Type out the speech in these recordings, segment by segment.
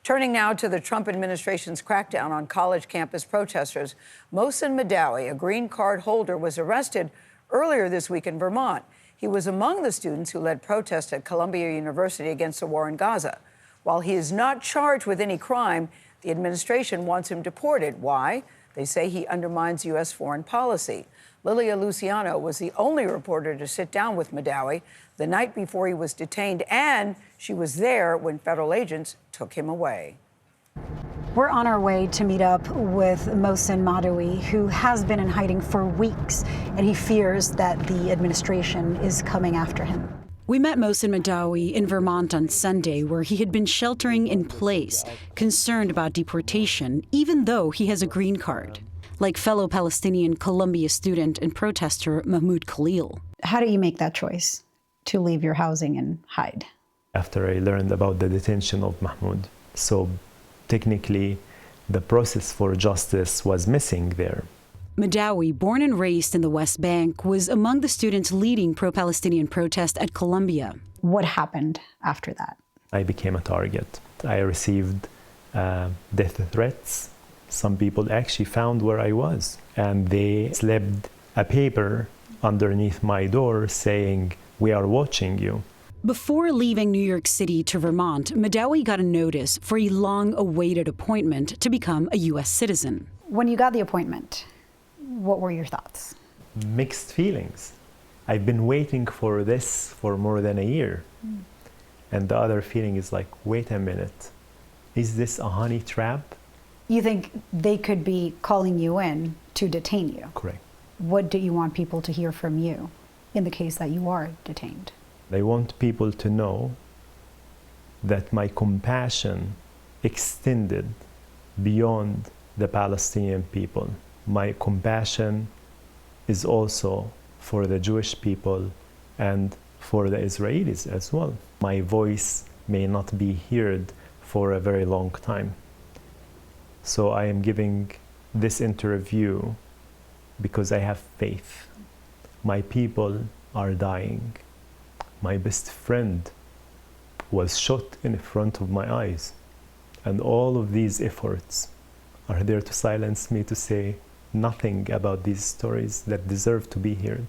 Turning now to the Trump administration's crackdown on college campus protesters, Mohsen Mahdawi, a green card holder, was arrested earlier this week in Vermont. He was among the students who led protests at Columbia University against the war in Gaza. While he is not charged with any crime, the administration wants him deported. Why? They say he undermines U.S. foreign policy. Lilia Luciano was the only reporter to sit down with Mahdawi the night before he was detained, and she was there when federal agents took him away. We're on our way to meet up with Mohsen Mahdawi, who has been in hiding for weeks, and he fears that the administration is coming after him. We met Mohsen Mahdawi in Vermont on Sunday, where he had been sheltering in place, concerned about deportation, even though he has a green card, like fellow Palestinian Columbia student and protester Mahmoud Khalil. How do you make that choice to leave your housing and hide? After I learned about the detention of Mahmoud, so technically the process for justice was missing there. Mahdawi, born and raised in the West Bank, was among the students leading pro-Palestinian protest at Columbia. What happened after that? I became a target. I received death threats. Some people actually found where I was, and they slipped a paper underneath my door saying, "We are watching you." Before leaving New York City to Vermont, Mahdawi got a notice for a long-awaited appointment to become a U.S. citizen. When you got the appointment, what were your thoughts? Mixed feelings. I've been waiting for this for more than a year. And the other feeling is like, wait a minute, is this a honey trap? You think they could be calling you in to detain you? Correct. What do you want people to hear from you in the case that you are detained? I want people to know that my compassion extended beyond the Palestinian people. My compassion is also for the Jewish people and for the Israelis as well. My voice may not be heard for a very long time. So I am giving this interview because I have faith. My people are dying. My best friend was shot in front of my eyes. And all of these efforts are there to silence me, to say nothing about these stories that deserve to be heard.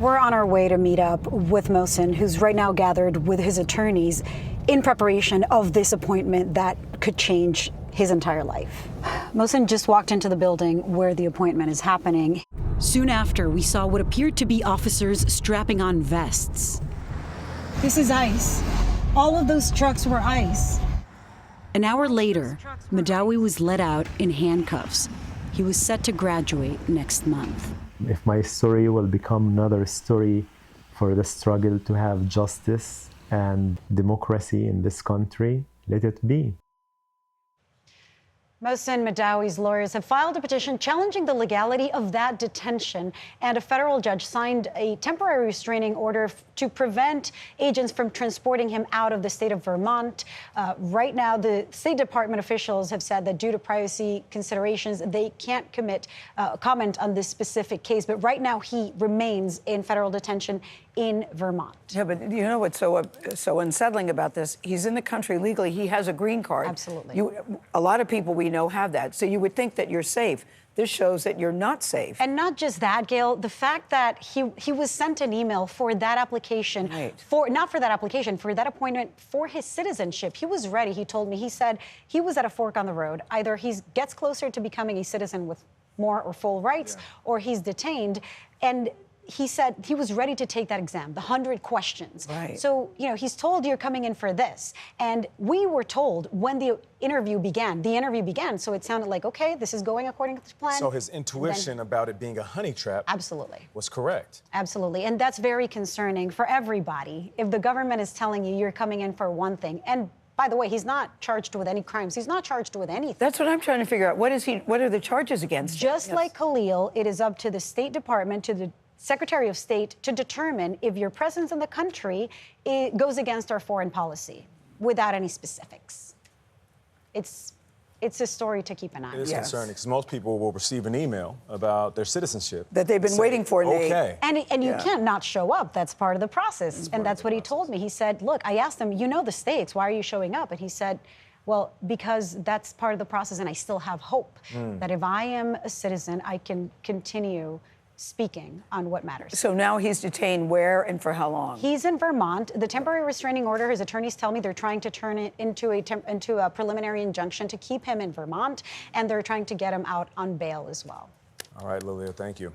We're on our way to meet up with Mohsen, who's right now gathered with his attorneys in preparation of this appointment that could change his entire life. Mohsen just walked into the building where the appointment is happening. Soon after, we saw what appeared to be officers strapping on vests. This is ICE. All of those trucks were ICE. An hour later, Mahdawi was let out in handcuffs. He was set to graduate next month. If my story will become another story for the struggle to have justice and democracy in this country, let it be. Mohsen Mahdawi's lawyers have filed a petition challenging the legality of that detention, and a federal judge signed a temporary restraining order to prevent agents from transporting him out of the state of Vermont. Right now, the State Department officials have said that due to privacy considerations, they can't comment on this specific case. But right now, he remains in federal detention in Vermont. Yeah, but you know what's so unsettling about this? He's in the country legally. He has a green card. Absolutely. A lot of people we know have that. So you would think that you're safe. This shows that you're not safe. And not just that, Gayle, the fact that he was sent an email for that application, right. Not for that application, for that appointment for his citizenship. He was ready, he told me. He said he was at a fork on the road. Either he gets closer to becoming a citizen with more or full rights, or he's detained. And he said he was ready to take that exam, the 100 questions. Right. So, he's told you're coming in for this. And we were told when the interview began, so it sounded like, okay, this is going according to plan. So his intuition about it being a honey trap absolutely was correct. Absolutely. And that's very concerning for everybody. If the government is telling you you're coming in for one thing, and by the way, he's not charged with any crimes. He's not charged with anything. That's what I'm trying to figure out. What are the charges against him? Just like Khalil, it is up to the State Department, to the Secretary of State, to determine if your presence in the country goes against our foreign policy without any specifics. It's it's a story to keep an eye on. It is Yes. concerning because most people will receive an email about their citizenship That they've been and say, waiting for, Nate. Okay. And you Yeah. can't not show up. That's part of the process. And that's what he told me. He said, look, I asked him, you know the stakes. Why are you showing up? And he said, well, because that's part of the process and I still have hope that if I am a citizen, I can continue speaking on what matters. So now he's detained where and for how long? He's in Vermont. The temporary restraining order, his attorneys tell me they're trying to turn it into a preliminary injunction to keep him in Vermont, and they're trying to get him out on bail as well. All right, Lilia, thank you.